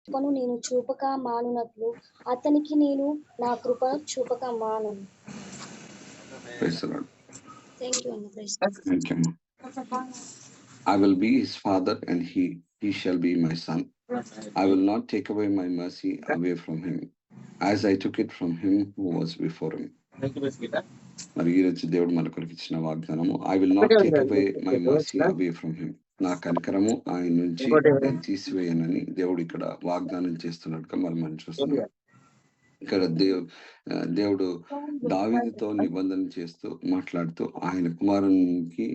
కృపను నేను చూపక మానునట్లు అతనికి నేను నా కృప చూపక మానను. Praise the Lord. Thank you అన్న. Praise. Thank you, Ma. I will be his father and he shall be my son. I will not take away my mercy away from him, as I took it from him who was before him. మరి ఈరోజు దేవుడు మన కొరకు ఇచ్చిన వాగ్దానము, I will not take away my mercy away from him. నా కనికరము ఆయన నుంచి నేను తీసివేయనని దేవుడు ఇక్కడ వాగ్దానం చేస్తున్నట్టుగా మనం చూస్తున్నాం. ఇక్కడ దేవుడు దావీదుతో నిబంధన చేస్తూ మాట్లాడుతూ ఆయన కుమారునికి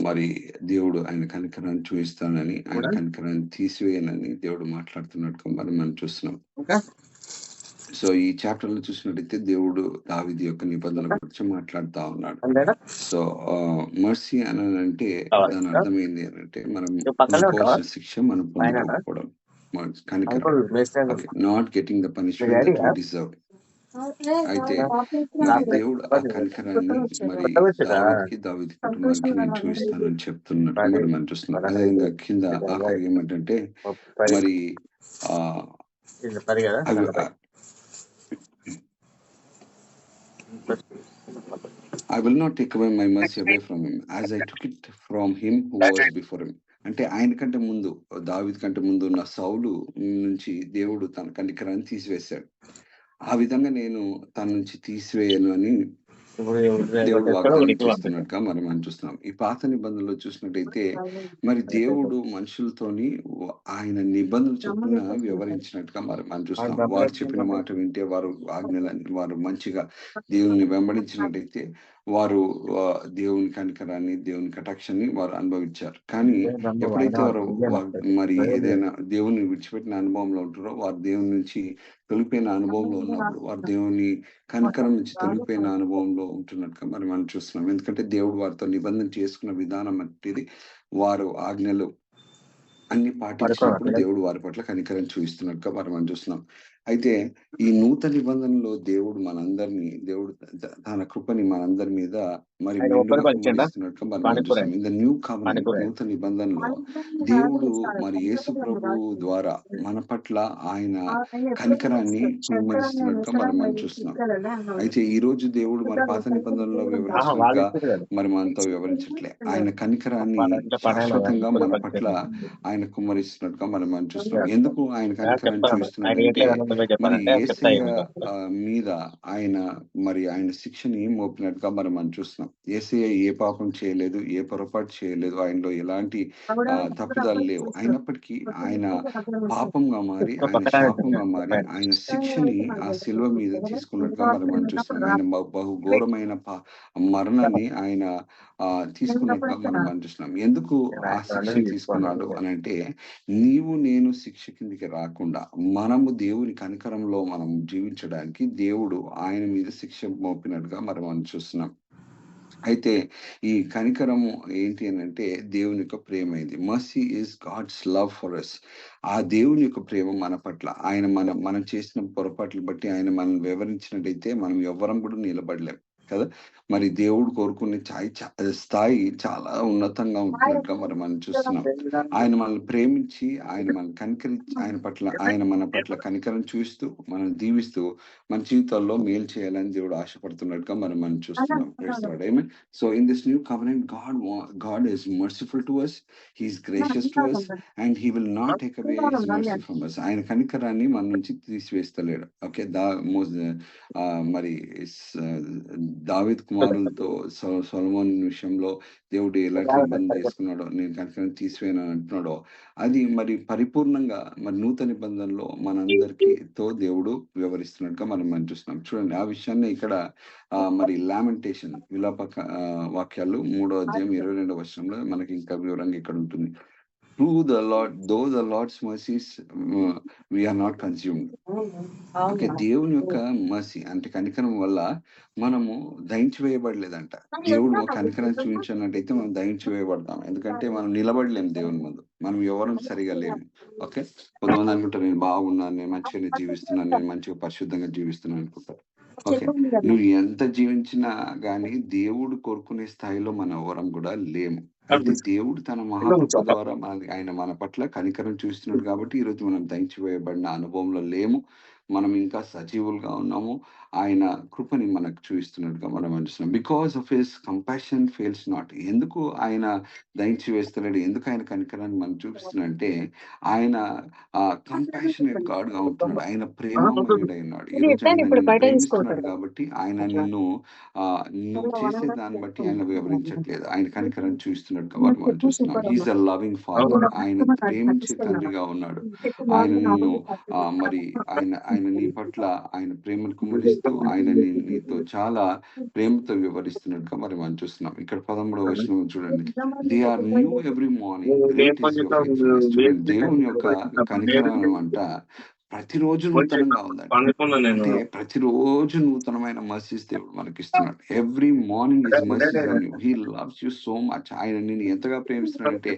మరి దేవుడు ఆయన కనికరాన్ని చూపిస్తానని, ఆయన కనికరాన్ని తీసివేయనని దేవుడు మాట్లాడుతున్నట్టుగా మనం చూస్తున్నాం. సో ఈ చాప్టర్ లో చూసినట్టయితే దేవుడు దావీదు యొక్క నిబంధన గురించి మాట్లాడుతా ఉన్నాడు. సో మర్సీ అని అంటే దాని అర్థం ఏంటి అని అంటే మనం పొందుకోవాల్సిన శిక్ష మనం పొందుకోకపోవడం, కనికరం, not getting the punishment that we deserve. అయితే మరి దేవుడు ఆ కనికరాన్ని మరి దావీదు కుటుంబానికి నేను చూపిస్తానని చెప్తున్నట్టు మరి మనం చూస్తున్నాం. అదేవిధంగా కింద ఆఖరి ఏమంటే మరి I will not take away my mercy away from him, as I took it from him who was before him. అంటే ఆయన కంటే ముందు, దావీదు కంటే ముందు ఉన్న సౌలు నుంచి దేవుడు తన కనికరాన్ని తీసివేశాడు. ఆ విధంగా నేను తన నుంచి తీసివేయను అని దేవుడు వాగ్దానం చేస్తున్నట్టుగా మనం చూస్తున్నాం. ఈ పాత నిబంధనలో చూసినట్టయితే మరి దేవుడు మనుషులతోని ఆయన నిబంధనలు చొప్పున వ్యవహరించినట్టుగా మనం చూస్తున్నాం. వారు చెప్పిన మాట వింటే, వారు ఆజ్ఞలని వారు మంచిగా దేవుని వెంబడించినట్టయితే వారు దేవుని కనికరాన్ని, దేవుని కటాక్షాన్ని వారు అనుభవించారు. కానీ ఎప్పుడైతే వారు మరి ఏదైనా దేవుని విడిచిపెట్టిన అనుభవంలో ఉంటారో, వారు దేవుని నుంచి తొలిపోయిన అనుభవంలో ఉన్నప్పుడు వారు దేవుని కనికరం నుంచి తొలిపోయిన అనుభవంలో ఉంటున్నట్టుగా మనం చూస్తున్నాం. ఎందుకంటే దేవుడు వారితో నిబంధన చేసుకున్న విధానం అనేది వారు ఆజ్ఞలు అన్ని పాటించినప్పుడు దేవుడు వారి పట్ల కనికరం చూపిస్తున్నట్టుగా మనం చూస్తున్నాం. అయితే ఈ నూతన నిబంధనలో దేవుడు మనందరినీ, దేవుడు తన కృపని మనందరి మీద మరి ఇస్తున్నట్టుగా మనం చూస్తున్నాం. ఇన్ ద న్యూ కవెనెంట్, నూతన నిబంధనలో దేవుడు మరి యేసు ప్రభువు ద్వారా మన పట్ల ఆయన కనికరాన్ని కుమ్మరిస్తున్నట్టుగా మనం చూస్తున్నాం. అయితే ఈ రోజు దేవుడు మన పాత నిబంధనలో వివరించినట్టుగా మరి మనతో వివరించట్లే. ఆయన కనికరాన్ని శాశ్వతంగా మన పట్ల ఆయన కుమ్మరిస్తున్నట్టుగా మనం చూస్తున్నాం. ఎందుకు ఆయన కనికరాన్ని చూపిస్తున్నాడంటే మరి యేసయ్య మీద ఆయన శిక్షని మోపినట్టుగా మనం చూస్తున్నాం. యేసయ్య ఏ పాపం చేయలేదు, ఏ పొరపాటు చేయలేదు, ఆయనలో ఎలాంటి తప్పుదాలు లేవు. అయినప్పటికీ ఆయన పాపంగా మారి, ఆయన శాపంగా మారి, ఆయన శిక్షని ఆ శిలువ మీద తీసుకున్నట్టుగా మనం చూస్తున్నాం. ఆయన బహు ఘోరమైన మరణాన్ని ఆయన తీసుకున్నట్టుగా మనం చూస్తున్నాం. ఎందుకు ఆ శిక్ష తీసుకున్నాడు అని అంటే, నీవు నేను శిక్ష కిందికి రాకుండా మనము దేవుని కనికరంలో మనం జీవించడానికి దేవుడు ఆయన మీద శిక్ష మోపినట్టుగా మనం చూస్తున్నాం. అయితే ఈ కనికరము ఏంటి అని అంటే దేవుని యొక్క ప్రేమ. ఇది mercy is God's love for us. ఆ దేవుని యొక్క ప్రేమ మన పట్ల, ఆయన మనం చేసిన పొరపాట్లు బట్టి ఆయన మనం వివరించినట్టయితే మనం ఎవ్వరం కూడా నిలబడలేం కదా. మరి దేవుడు కోరుకునే స్థాయి చాలా ఉన్నతంగా ఉంటున్నట్టుగా మనం చూస్తున్నాం. ఆయన మనల్ని ప్రేమించి, ఆయన మనల్ని కనికరించి, ఆయన మన పట్ల కనికరం చూస్తూ, మనం దీవిస్తూ మన జీవితాల్లో మేలు చేయాలని దేవుడు ఆశపడుతున్నట్టుగా మనం చూస్తున్నాం. So in this new covenant God is merciful to us, he is gracious to us, and he will not take away his mercy from us. ఆయన కనికరాన్ని మన నుంచి తీసివేస్తలేడు. ఓకే, మరి దావీదు కుమారులతో సొలొమోను విషయంలో దేవుడు ఎలాంటి నిబంధన చేసుకున్నాడో, నేను కనికరం తీసివేయను అంటున్నాడో, అది మరి పరిపూర్ణంగా మరి నూతన నిబంధనలో మనందరికీతో దేవుడు వివరిస్తున్నట్టుగా మనం చూస్తున్నాం. చూడండి, ఆ విషయాన్ని ఇక్కడ మరి లామెంటేషన్, విలాప వాక్యాలు 3వ అధ్యాయం 22వ వచనంలో మనకి ఇంకా వివరంగా ఇక్కడ ఉంటుంది. Through the Lord, though the Lord's mercies we are not consumed. Okay, దేవుని యొక్క మర్సీ అంటే కనికరం వల్ల మనము దయించివేయబడలేదంట. దేవుడు కనికరం చూపించినట్టయితే మనం దయించివేయబడతాం. ఎందుకంటే మనం నిలబడలేము దేవుని ముందు, మనం ఎవరం సరిగా లేము. ఓకే, కొంతమంది అనుకుంటారు నేను బాగున్నాను, నేను మంచిగా జీవిస్తున్నాను, నేను మంచిగా పరిశుద్ధంగా జీవిస్తున్నాను అనుకుంటారు. ఓకే, నువ్వు ఎంత జీవించినా గానీ దేవుడు కోరుకునే స్థాయిలో మనం ఎవరం కూడా లేము. అయితే దేవుడు తన మహాకృప ద్వారా ఆయన మన పట్ల కనికరం చూస్తున్నాడు కాబట్టి ఈరోజు మనం దయచేయబడిన అనుభవంలో లేము. మనం ఇంకా సజీవులుగా ఉన్నాము. ఆయన కృపని మనకు చూపిస్తున్నట్టుగా మనం అంటున్నాం. Because of his compassion fails not. ఎందుకు ఆయన దయచేస్తున్నాడు? ఎందుకు ఆయన కనికరాన్ని మనం చూపిస్తున్నాడంటే ఆయన కంపాషనేట్ గాడ్‌గా ఉంటున్నాడు. ఆయన ప్రేమమయుడై ఉన్నాడు. ఈరోజు ఆయన నిన్ను ప్రేమిస్తున్నాడు కాబట్టి ఆయన నిన్ను నువ్వు చేసే దాన్ని బట్టి ఆయన వివరించట్లేదు. ఆయన కనికరాన్ని చూపిస్తున్నట్టుగా మనం చూస్తున్నాం. He is a loving father. ఆయన ప్రేమించే తండ్రిగా ఉన్నాడు. ఆయన నిన్ను మరి ఆయన నీ పట్ల ఆయన ప్రేమను కుమ్మరిస్తూ ఆయన నీతో చాలా ప్రేమతో వివరిస్తున్నట్టుగా మరి మనం చూస్తున్నాం. ఇక్కడ 13వ వచనం చూడండి. They are new every morning, great is your faithfulness. చూడండి, దేవుని యొక్క కనికరం అంట ప్రతిరోజు నూతనంగా ఉందంట. అంటే ప్రతిరోజు నూతనమైన మర్సీస్ దేవుడు మనకిస్తున్నాడు. Every morning his mercies are new. He loves you so much. ఆయన నిన్ను ఎంతగా ప్రేమిస్తున్నాడంటే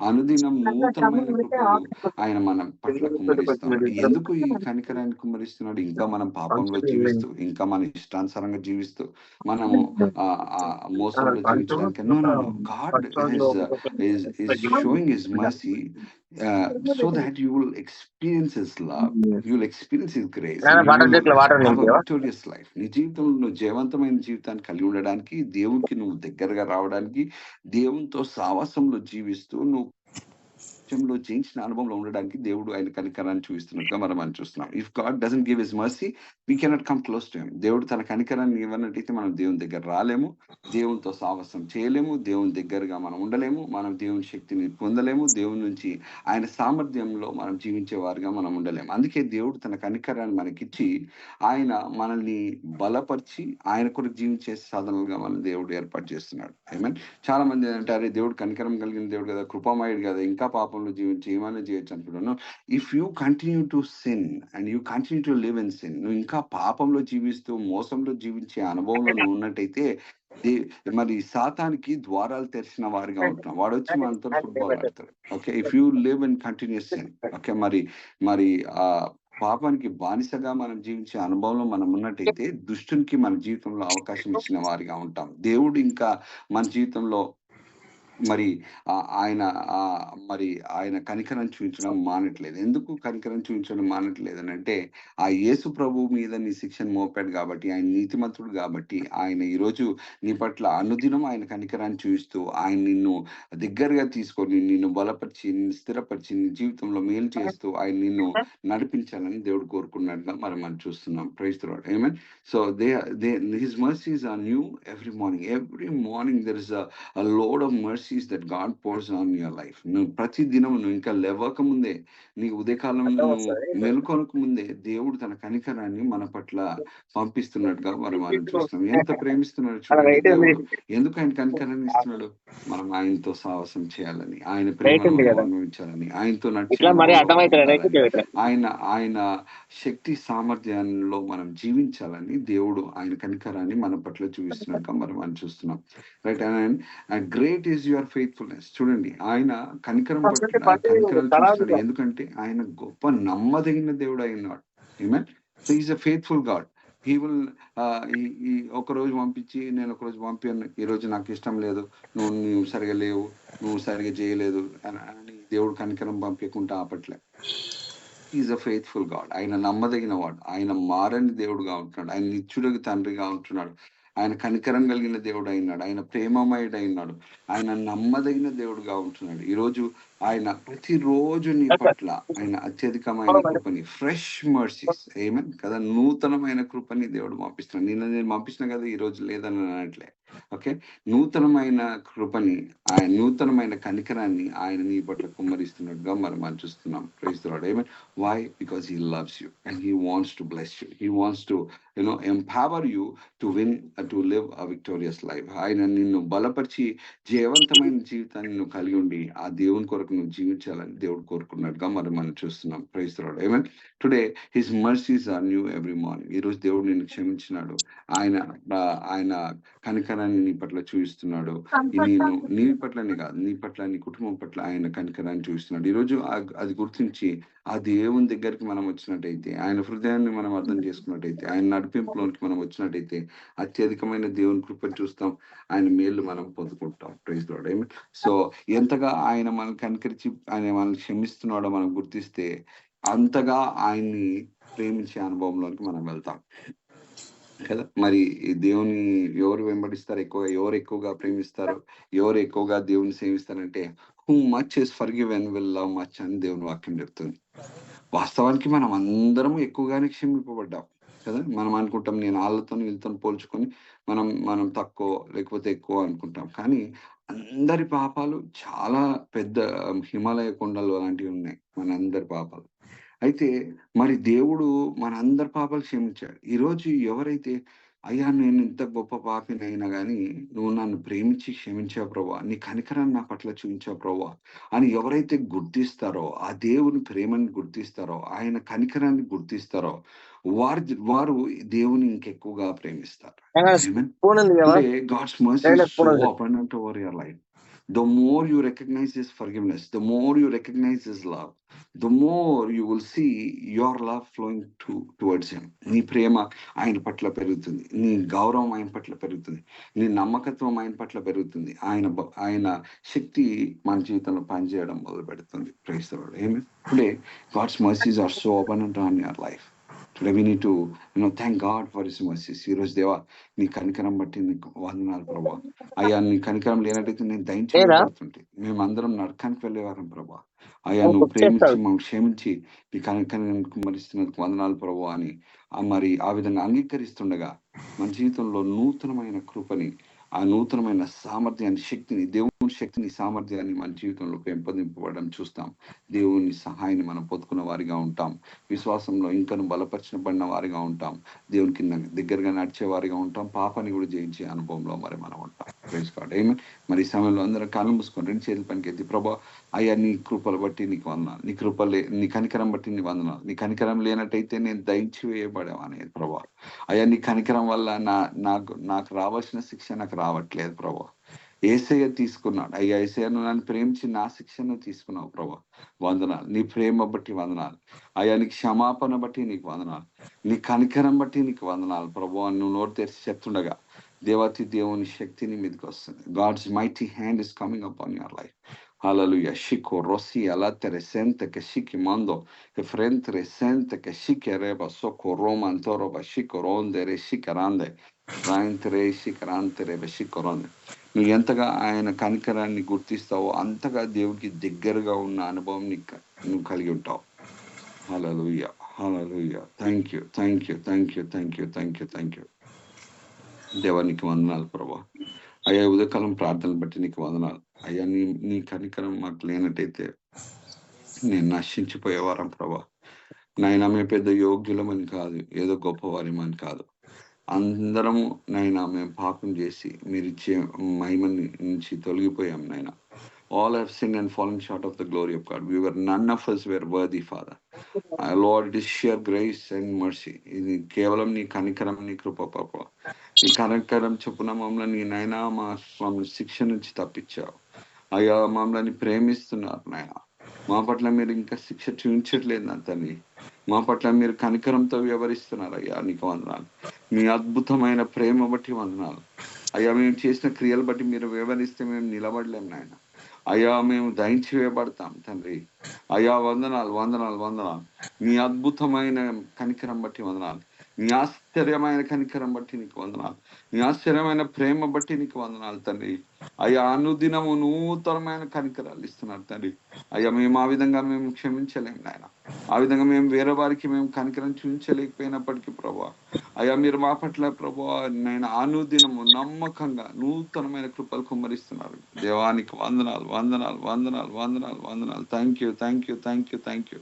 అనుదినం నూతనమైన కృపలు ఆయన మన పట్ల కుమ్మరిస్తున్నాడు. ఎందుకు ఈ కనికరాన్ని కుమ్మరిస్తున్నాడు? ఇంకా మనం పాపంలో జీవిస్తూ, ఇంకా మన ఇష్టానుసారంగా జీవిస్తూ, మనము మోసంలో జీవించడానికి no no no. God is showing his mercy so that you will experience his love, you will experience his grace, and you will have a victorious life. నీ జీవితంలో నువ్వు జయవంతమైన జీవితాన్ని కలిగి ఉండడానికి, దేవునికి నువ్వు దగ్గరగా రావడానికి, దేవునితో సావాసంలో జీవిస్తూ నువ్వు లో జయించిన అనుభవంలో ఉండడానికి దేవుడు ఆయన కనికరాన్ని చూపిస్తున్నట్టుగా మనం చూస్తున్నాం. If God doesn't give his mercy, we cannot come close to him. దేవుడు తన కనికరాన్ని ఇవ్వనట్టయితే మనం దేవుని దగ్గర రాలేము, దేవునితో సావాసం చేయలేము, దేవుని దగ్గరగా మనం ఉండలేము, మనం దేవుని శక్తిని పొందలేము, దేవుని నుంచి ఆయన సామర్థ్యంలో మనం జీవించే వారిగా మనం ఉండలేము. అందుకే దేవుడు తన కనికరాన్ని మనకిచ్చి ఆయన మనల్ని బలపరిచి ఆయన కొరకు జీవించే సాధనలుగా మన దేవుడు ఏర్పాటు చేస్తున్నాడు. ఐమీన్ చాలా మంది ఏంటంటే, అరే దేవుడు కనికరం కలిగిన దేవుడు కదా, కృపామయుడు కదా, ఇంకా పాపంలో జీవించి ఏమైనా చేయొచ్చు అనుకుంటున్నాను. If you continue to sin and you continue to live in sin, నువ్వు ఇంకా పాపంలో జీవిస్తూ మోసంలో జీవించే అనుభవంలో నువ్వు ఉన్నట్టయితే మరి సాతానికి ద్వారాలు తెరిచిన వారిగా ఉంటున్నాం. వాడు వచ్చి మనతో ఫుట్బాల్ ఆడతాడు. Okay, if you live in continuous sin, okay, మరి పాపానికి బానిసగా మనం జీవించే అనుభవంలో మనం ఉన్నట్టయితే దుష్టునికి మన జీవితంలో అవకాశం ఇచ్చిన వారిగా ఉంటాం. దేవుడు ఇంకా మన జీవితంలో మరి ఆయన కనికరం చూపించడం మానట్లేదు. ఎందుకు కనికరం చూపించడం మానట్లేదు అని అంటే, ఆ యేసు ప్రభు మీద నీ శిక్షను మోపాడు కాబట్టి, ఆయన నీతిమంతుడు కాబట్టి, ఆయన ఈరోజు నీ పట్ల అనుదినం ఆయన కనికరాన్ని చూపిస్తూ ఆయన నిన్ను దగ్గరగా తీసుకొని నిన్ను బలపరిచి, నిన్ను స్థిరపరిచి, నీ జీవితంలో మేలు చేస్తూ ఆయన నిన్ను నడిపించాలని దేవుడు కోరుకున్నట్టుగా మనం చూస్తున్నాం. Praise the Lord. Amen. So his mercies are new every morning. Every morning there is a load of mercies that God pours on your life. నువ్వు ప్రతి దినం నువ్వు ఇంకా లేవక ముందే, నీకు ఉదయకాలం నువ్వు మెలుకొనక ముందే దేవుడు తన కనికరాన్ని మన పట్ల పంపిస్తున్నట్టుగా మనం చూస్తున్నాం. ఎంత ప్రేమిస్తున్నాడు చూడండి దేవుడు. ఎందుకు ఆయన కనికరాన్ని ఇస్తున్నాడు? మనం ఆయనతో సావాసం చేయాలని, ఆయన ప్రేమను అనుభవించాలని, ఆయనతో ఆయన శక్తి సామర్థ్యంలో మనం జీవించాలని దేవుడు ఆయన కనికరాన్ని మన పట్ల చూపిస్తున్నట్టుగా మనం చూస్తున్నాం. Right. And great is your faithfulness. చూడండి, ఆయన కనికరం చూస్తాడు. ఎందుకంటే ఆయన గొప్ప నమ్మదగిన దేవుడు అయినాడు. Amen. So is a faithful God. He will ఈ ఒక రోజు పంపించి, నేను ఒక రోజు పంపాను, ఈ రోజు నాకు ఇష్టం లేదు, నువ్వు సరిగా లేవు, నువ్వు సరిగా చేయలేదు అని దేవుడు కనికరం పంపించకుండా ఆపట్లే. Is a faithful God. ఆయన నమ్మదగిన వాడు. ఆయన మారని దేవుడుగా ఉంటున్నాడు. ఆయన నిత్యుడికి తండ్రిగా ఉంటున్నాడు. ఆయన కనికరం కలిగిన దేవుడు అయినాడు. ఆయన ప్రేమమయుడు అయినాడు. ఆయన నమ్మదగిన దేవుడుగా ఉంటున్నాడు. ఈరోజు ఆయన ప్రతిరోజు నీ పట్ల ఆయన అత్యధికమైన కృపని, ఫ్రెష్ మర్సీస్, ఆమేన్ కదా, నూతనమైన కృపని దేవుడు పంపిస్తున్నాడు. నేను పంపించిన కదా, ఈ రోజు లేదని అనట్లే. ఓకే, నూతనమైన కృపని, ఆయన నూతనమైన కనికరాన్ని ఆయన నీ పట్ల కుమ్మరిస్తున్నట్టుగా మనం చూస్తున్నాం. Praise the Lord. Amen. Why? Because he loves you and he wants to bless you. He wants to empower you to win, to live a victorious life. ఆయన నిన్ను బలపరిచి జయవంతమైన జీవితాన్ని నువ్వు కలిగి ఉండి ఆ దేవుని కొరకు నువ్వు జీవించాలని దేవుడు కోరుకున్నట్టుగా మనం చూస్తున్నాం. Praise the Lord. Amen. Today his mercies are new every morning. ఈ రోజు దేవుడు నిన్ను క్షమించినాడు. ఆయన కనికరాన్ని నీ పట్ల చూపిస్తున్నాడు. నీ పట్లనే కాదు, నీ పట్ల, నీ కుటుంబం పట్ల ఆయన కనికరాన్ని చూపిస్తున్నాడు. ఈరోజు అది గుర్తించి ఆ దేవుని దగ్గరికి మనం వచ్చినట్టయితే, ఆయన హృదయాన్ని మనం అర్థం చేసుకున్నట్టయితే, ఆయన నడిపింపులోనికి మనం వచ్చినట్టయితే అత్యధికమైన దేవుని కృపను చూస్తాం. ఆయన మేలు మనం పొందుకుంటాం. Praise lord. ఆమేన్. సో ఎంతగా ఆయన మనల్ని కనికరించి ఆయన మనల్ని క్షమిస్తున్నాడో మనం గుర్తిస్తే అంతగా ఆయన్ని ప్రేమించే అనుభవంలోనికి మనం వెళ్తాం కదా. మరి ఈ దేవుని ఎవరు వెంబడిస్తారు ఎక్కువగా, ఎవరు ఎక్కువగా ప్రేమిస్తారు, ఎవరు ఎక్కువగా దేవుని సేవిస్తారంటే who much is forgiven will love much అని దేవుని వాక్యం చెప్తుంది. వాస్తవానికి మనం అందరం ఎక్కువగానే క్షమింపబడ్డాం కదా. మనం అనుకుంటాం నేను వాళ్ళతో వీళ్ళతో పోల్చుకొని మనం తక్కువ లేకపోతే ఎక్కువ అనుకుంటాం. కానీ అందరి పాపాలు చాలా పెద్ద హిమాలయ కొండలు లాంటివి ఉన్నాయి మనందరి పాపాలు. అయితే మరి దేవుడు మనందరి పాపాలు క్షమించాడు. ఈరోజు ఎవరైతే అయ్యా నేను ఇంత గొప్ప పాపినైనా గానీ నువ్వు నన్ను ప్రేమించి క్షమించావు ప్రభువా, నీ కనికరాన్ని నా పట్ల చూపించావు ప్రభువా అని ఎవరైతే గుర్తిస్తారో, ఆ దేవుని ప్రేమని గుర్తిస్తారో, ఆయన కనికరాన్ని గుర్తిస్తారో వారు దేవుని ఇంకెక్కువగా ప్రేమిస్తారు. Amen. Today, God's mercy is so abundant over your life. The more you recognize His forgiveness, the more you recognize His love, the more you will see your love flowing towards Him. నీ ప్రేమ ఆయన పట్ల పెరుగుతుంది, నీ గౌరవం ఆయన పట్ల పెరుగుతుంది, నీ నమ్మకత్వం ఆయన పట్ల పెరుగుతుంది, ఆయన శక్తి మన జీవితంలో పనిచేయడం మొదలు పెడుతుంది. Praise the Lord. Amen. Today, God's mercies are so abundant on your life. Today we need to thank God for His mercies. ఈ రోజు దేవా నీ కనికరం బట్టి నీకు వందనాలు ప్రభా. అయ్యా నీ కనికరం లేనట్టయితే నేను దయించబడుతుంటే మేమందరం నరకానికి వెళ్ళేవారం ప్రభా. అయ్యా నువ్వు ప్రేమించి మమ్మల్ని క్షమించి నీ కనికరం కుమ్మరిస్తున్నందుకు వందనాలు ప్రభా అని మరి ఆ విధంగా అంగీకరిస్తుండగా మన జీవితంలో నూతనమైన కృపని, ఆ నూతనమైన సామర్థ్యాన్ని, శక్తిని, దేవుని శక్తిని, సామర్థ్యాన్ని మన జీవితంలో పెంపొందింపబడడం చూస్తాం. దేవుని సహాయాన్ని మనం పొందుకున్న వారిగా ఉంటాం. విశ్వాసంలో ఇంకను బలపరచబడిన వారిగా ఉంటాం. దేవునికి దగ్గరగా నడిచే వారిగా ఉంటాం. పాపాన్ని కూడా జయించే అనుభవంలో మరి మనం ఉంటాం. Praise God. ఆమేన్. మరి ఈ సమయంలో అందరం కాళ్ళు మూసుకొని రెండు చేతుల పనికి ఎత్తి ప్రభా అయ్యా నీ కృపలు బట్టి నీకు వందనాలు, నీ కనికరం బట్టి నీ వందనాలు. నీ కనికరం లేనట్టయితే నేను దయించి వేయబడేవాని ప్రభా. అయ్యా నీ కనికరం వల్ల నాకు రావాల్సిన శిక్ష నాకు రావట్లేదు ప్రభా. యేసయ్య తీసుకున్నాడు. అయ్యా యేసయ్య నువ్వు నన్ను ప్రేమించి నా శిక్షను తీసుకున్నావు ప్రభా. వందనాలు. నీ ప్రేమ బట్టి వందనాలు. అయ్యా నీ క్షమాపణ బట్టి నీకు వందనాలు, నీ కనికరం బట్టి నీకు వందనాలు ప్రభా. నువ్వు నోరు తెరిచి చెప్తుండగా దేవాతి దేవుని శక్తిని మీదకి వస్తుంది. God's mighty hand is coming up on your life. Hallelujah. Chico Rossi alate resente che chique mando che frente resente che chique reba soco Roma antoro ba chico ronde re chicarande rainte re chicarante re ba chico ronde. నువ్వు ఎంతగా ఆయన కనికరాన్ని గుర్తిస్తావో అంతగా దేవుడికి దగ్గరగా ఉన్న అనుభవం నువ్వు కలిగి ఉంటావు. Hallelujah, hallelujah. Thank you, thank you, thank you, thank you, thank you, thank you. దేవానికి వందనాలు ప్రభా. అయ్యా ఉదయకాలం ప్రార్థనలు బట్టి నీకు వందనాలు. అయ్యా నీ కనికరం మాకు లేనట్టయితే నేను నశించిపోయేవారం ప్రభా. నాయనా మేము పెద్ద యోగ్యులమని కాదు, ఏదో గొప్పవారిమని కాదు, అందరము నైనా మేము పాపం చేసి మీరు ఇచ్చే మహిమని నుంచి తొలగిపోయాం నాయన. All have sinned and fallen short of the glory of God. None of us were worthy, Father. Lord, it is sheer grace and mercy. ఇది కేవలం నీ కనికరం, నీ కృప పాప. నీ కనికరం చొప్పున మమ్మల్ని నాయనా మమ్మల్ని శిక్ష నుంచి తప్పించావు. అయ్యా మమ్మల్ని ప్రేమిస్తున్నారు నాయన. మా పట్ల మీరు ఇంకా శిక్ష చూపించట్లేదు నా తండ్రి. మా పట్ల మీరు కనికరంతో వ్యవహరిస్తున్నారు అయ్యా. నీకు వందనాలు. మీ అద్భుతమైన ప్రేమ బట్టి వందనాలు అయ్యా. మేము చేసిన క్రియలు బట్టి మీరు వ్యవహరిస్తే మేము నిలబడలేం నాయన. అయ్యా మేము దయించి వేయబడతాం తండ్రి. అయ్యా వందనాలు, వందనాలు, వందనాలు. మీ అద్భుతమైన కనికరం బట్టి వందనాలు. నీ ఆశ్చర్యమైన కనికరం బట్టి నీకు వందనాలు. నీ ఆశ్చర్యమైన ప్రేమ బట్టి నీకు వందనాలు తండ్రి. అయ్యా అనుదినము నూతనమైన కనికరాలు ఇస్తున్నారు తండ్రి. అయ్యా మేము ఆ విధంగా మేము క్షమించలేము నాయన. ఆ విధంగా మేము వేరే వారికి మేము కనికరం చూపించలేకపోయినప్పటికీ ప్రభా అయ్యా మీరు మా పట్ల ప్రభా నేను అనుదినము నమ్మకంగా నూతనమైన కృపలు కుమ్మరిస్తున్నారు. దేవానికి వందనాలు, వందనాలు, వందనాలు, వందనాలు, వందనాలు. Thank you, thank you, thank you, thank you.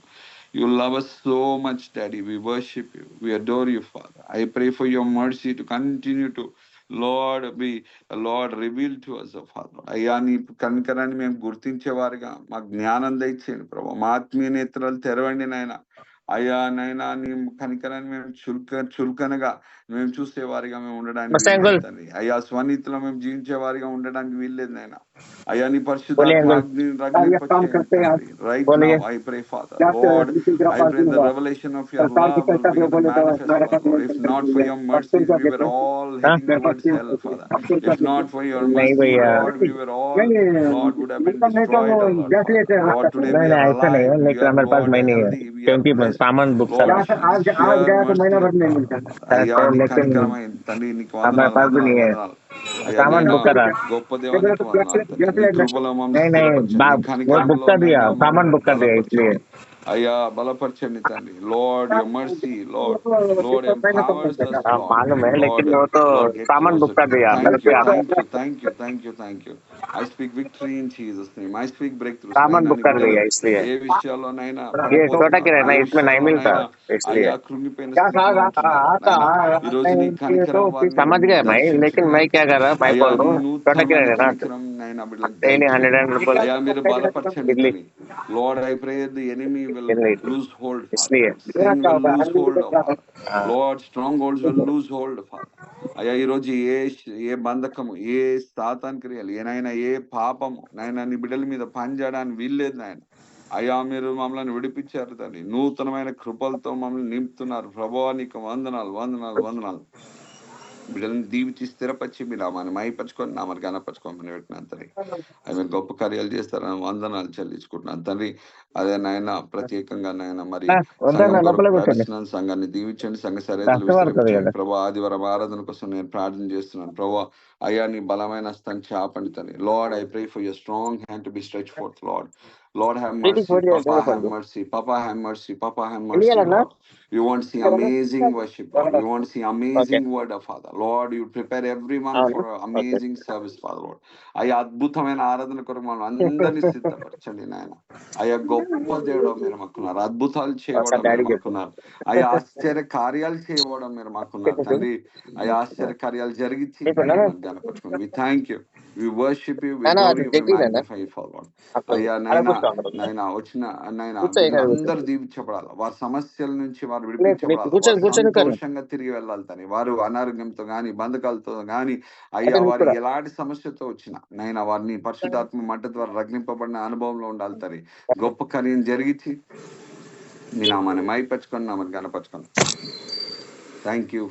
You love us so much, Daddy. We worship you. We adore you, Father. I pray for your mercy to continue to, Lord, reveal to us, Father. అయ్యా నీ కనికరాన్ని మేము గుర్తించేవారుగా మా జ్ఞానం దయచేయండి ప్రభా. మా ఆత్మీయ నేత్రాలు తెరవండి నాయన. అయ్యా నైనా నీ కనికరాన్ని మేము చులకనగా మేము చూసే వారిగా మేము ఉండడానికి వీల్లేదు తండ్రి. అయ్యా స్వనీతిలో మేము జీవించే వారిగా ఉండడానికి వీల్లేదు నాయన. అయ్యా నీ పరిశుద్ధాత్మ అగ్నిని రగిలింపచేయండి తండ్రి. Right now I pray Father Lord, I pray the revelation of your love will begin to manifest Father Lord. If not for your mercies we were all heading towards hell Father. If not for your mercy Lord we were all Lord would have been destroyed O Lord Father. Lord today we are alive, we are God healthy, we are blessed Lord Jesus. Your mercy of God O Father. అయ్యా నీ కనికరమైన తండ్రి నీకు వందనాలు వందనాలు వందనాలు అయ్యా నైనా గొప్ప దేవానికి వందనాలు తండ్రి. నీ కృపలో మమ్మల్ని స్థిరపరచండి, నీ కనికరంలో నైనా మమ్మల్ని బలపరచండి అయ్యా, బలపరచండి తండ్రి. Lord your mercy lord empowers us Lord get closer to you. Thank you. I speak victory in Jesus name. I speak breakthroughs. నైనా నీ బిడ్డలు ఏ విషయాల్లోనైనా పడిపోతున్నారు, ఏ విషయాల్లోనైనా అయ్యా కృంగిపోయిన స్థితిలో ఉంటున్నారు నైనా, ఈ రోజు నీ కనికరం వారిని దర్శించండి అయ్యా. నీ నూతనమైన కనికరం నైనా బిడ్డలకు దయచేయండి అయ్యా. మీరు బలపరచండి తండ్రి. Lord I pray the enemy will lose hold Father. Sin will lose hold of Father. Lord strongholds will lose hold Father. అయ్యా ఈరోజు ఏ బంధకము, ఏ సాతాన్ క్రియలు, ఏనైనా ఏ పాపము నైనా నీ బిడ్డల మీద పనిచేయడానికి వీల్లేదు నాయన. అయ్యా మీరు మమ్మల్ని విడిపించారు తండ్రి, నూతనమైన కృపలతో మమ్మల్ని నింపుతున్నారు ప్రభువా. నీకు వందనాలు. బిడ్డలను దీవించి స్థిరపరిచి మీ నామాన్ని మైపరచుకొని నామాన్ని గణపరచుకోమని పెట్టినాను తండ్రి. అవి గొప్ప కార్యాలు చేస్తారని వందనాలు చెల్లించుకుంటున్నాను తండ్రి. అదే నాయన ప్రత్యేకంగా నాయన మరి సంఘం కొరకు ప్రార్థిస్తున్నాను. సంఘాన్ని దీవించండి, సంఘ సరిహద్దులు విస్తరించండి ప్రభు. ఆదివారం ఆరాధన కోసం నేను ప్రార్థన చేస్తున్నాను ప్రభు. అయ్యా నీ బలమైన హస్తాన్ని చాపండి తండ్రి. Lord I pray for your strong hand to be stretched forth Lord have mercy. Papa have mercy Lord. We want to see amazing worship Lord. We want to see amazing word of Father Lord. You prepare everyone for amazing service Father Lord. అయ్యా అద్భుతమైన ఆరాధన కొరకు మనం అందరినీ సిద్ధపరచండి నాయన. అయ్యా గొప్ప దేవుడు మీరు మాకున్నారు, అద్భుతాలు చేయడం మీరు మాకున్నారు అయ్యా, ఆశ్చర్య కార్యాలు చేయడం మీరు మాకున్నారు తండ్రి. అయ్యా ఆశ్చర్య కార్యాలు జరిగించి గణపరచుకోండి. We thank you, we worship you, we adore you, we magnify you for Lord. అయ్యా నైనా వచ్చిన నైనా అందరూ దీవించబడాలి, వారి సమస్యల నుంచి వారు విడిపించబడాలి, వారు సంతోషంగా తిరిగి వెళ్ళాలి తని. వారు అనారోగ్యంతో గాని బంధకాలతో గాని అయ్యా వారు ఎలాంటి సమస్యతో వచ్చినా నైనా వారిని పరిశుద్ధాత్మ మంట ద్వారా రగిలింపబడిన అనుభవంలో ఉండాలి తని. గొప్ప కార్యం జరిగించి మీ నామాన్ని మైపరచుకొని నామాన్ని గణపరచుకొని. Thank you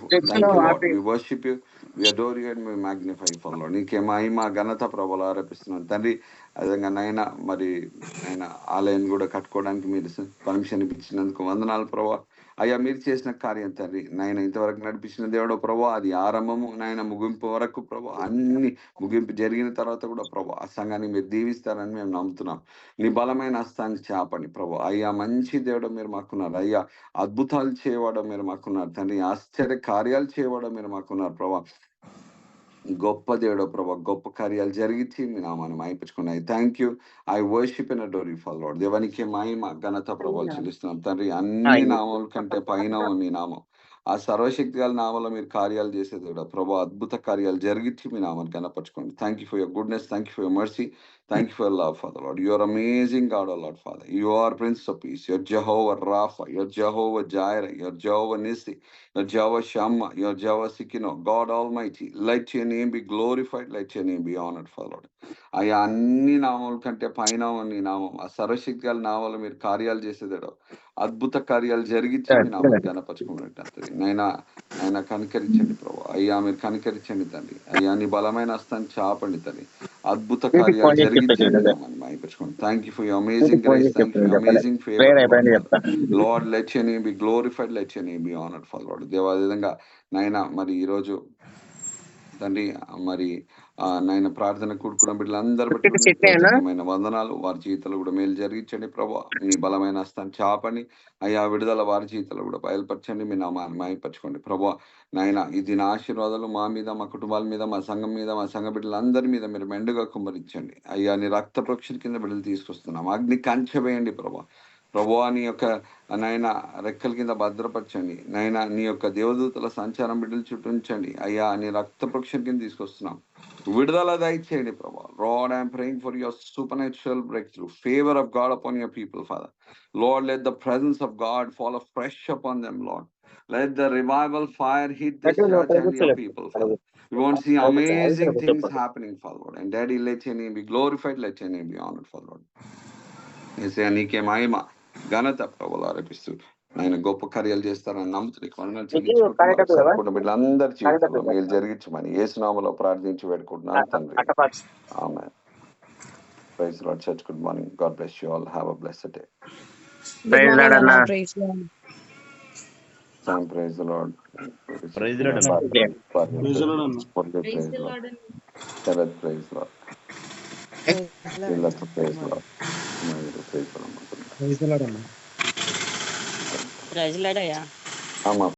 Lord. We worship you, we adore you and we magnify you for Lord. నీకే మహిమ ఘనత ప్రభువులు ఆరోపిస్తున్నాను తండ్రి. అదేవిధంగా నైనా మరి నైనా ఆలయం కూడా కట్టుకోవడానికి మీరు పర్మిషన్ ఇప్పించినందుకు వందనాలు ప్రభా. అయ్యా మీరు చేసిన కార్యం తండ్రి నైనా ఇంతవరకు నడిపించిన దేవుడు ప్రభా, అది ఆరంభము నైనా ముగింపు వరకు ప్రభా, అన్ని ముగింపు జరిగిన తర్వాత కూడా ప్రభా ఆ సంఘాన్ని మీరు దీవిస్తారని మేము నమ్ముతున్నాం. నీ బలమైన హస్తాన్ని చాపండి ప్రభా. అయ్యా మంచి దేవుడు మీరు మాకున్నారు అయ్యా, అద్భుతాలు చేయడం మీరు మాకున్నారు తండ్రి, ఆశ్చర్య కార్యాలు చేయడం మీరు మాకున్నారు ప్రభా. గొప్ప దేవుడు ప్రభా, గొప్ప కార్యాలు జరిగించి మీ నామాన్ని మైపించుకున్నాయి. Thank you. I worship and adore you for Lord. దేవానికి మహిమ ఘనత ప్రభావాలు చెల్లిస్తున్నాం తండ్రి. అన్ని నామాల కంటే పైన నీ నామం, ఆ సర్వశక్తి గల నామంలో మీరు కార్యాలు చేసే దేవుడు ప్రభా, అద్భుత కార్యాలు జరిగించి మీ నామాన్ని కనపరచుకోండి. Thank you for your goodness, thank you for your mercy, thank you for your love father Lord. You are amazing God Lord father. You are prince of peace. Your Jehovah Rapha, your Jehovah Jireh, your Jehovah Nissi, your Jehovah Shammah, your Jehovah Tsidkenu. God almighty, let your name be glorified, let your name be honoured father Lord. అయ్యా అన్ని నామాల కంటే పైన నీ నామం, ఆ సర్వశక్తి గల నామాలు మీరు కార్యాలు చేసేదాడు, అద్భుత కార్యాలు జరిగించి మీ నామాన్ని కనపరచుకున్నట్టు నైనా కనికరించండి ప్రభు. అయ్యా మీరు కనికరించండి తండ్రి. అయ్యా నీ బలమైన హస్తాన్ని చాపండి తండ్రి, అద్భుత కార్యాలు జరిగించండి నామాన్ని మైపరచుకోండి. Thank you for your amazing grace, thank you for amazing favour lord. Let your name be glorified, let your name be honoured for lord. దేవా విధంగా నైనా మరి ఈరోజు తండ్రి మరి నాయన ప్రార్థన కూడుకున్న బిడ్డలందరూ బట్టి ప్రత్యేకమైన వందనాలు. వారి జీవితాలు కూడా మేలు జరిగించండి ప్రభా. నీ బలమైన హస్తాన్ని చాపని అయ్యా విడుదల వారి జీవితాలు కూడా బయలుపరచండి. మీ నామాన్ని మాయపరచుకోండి ప్రభా. నాయన ఇది నా ఆశీర్వాదాలు మా మీద, మా కుటుంబాల మీద, మా సంఘం మీద, మా సంఘ బిడ్డలందరి మీద మీరు మెండుగా కుమ్మరించండి అయ్యా. నీ రక్త ప్రోక్షణ కింద బిడ్డలు తీసుకొస్తున్నాం. అగ్ని కంచె వేయండి ప్రభా. ప్రభువా నీ యొక్క నాయన రెక్కల కింద భద్రపరచండి. నాయన నీ యొక్క దేవదూతల సంచారం బిడ్డలు చుట్టూ ఉంచండి. అయ్యా నీ రక్త ప్రోక్షణ కింద తీసుకొస్తున్నాం. విడుదల దయచేయండి ప్రభా. Lord I'm praying for you're super natural break through, favour of God upon your people father. Lord, let the presence of God fall afresh upon them, Lord. Let the revival fire hit this church and your people, Father. We want to see amazing things happening, Father Lord. And Daddy, let your name be glorified, let your name be honored, Father Lord. ఏసయ్యా నీకే మహిమ ఘనత ప్రభువులు ఆరోపిస్తూ ఆయన గొప్ప కార్యాలు చేస్తారని నమ్ముతుంది. కొండలు చెల్లించుకుంటున్నారు బిడ్డలందరి జీవితంలో మీరు జరిగించమని యేసునామములో ప్రార్థించి వేడుకుంటున్నాను తండ్రి. ఆమేన్. Praise the Lord, church. Good morning. God bless you all. Have a blessed day. Praise the Lord. Praise Lord. Sam, praise the Lord. Praise the Lord. Praise the Lord. Praise the Lord. Praise the Lord. Sharat, praise the Lord. Praise the Lord. Praise the Lord. Praise Lord అయ్యా. ఆమా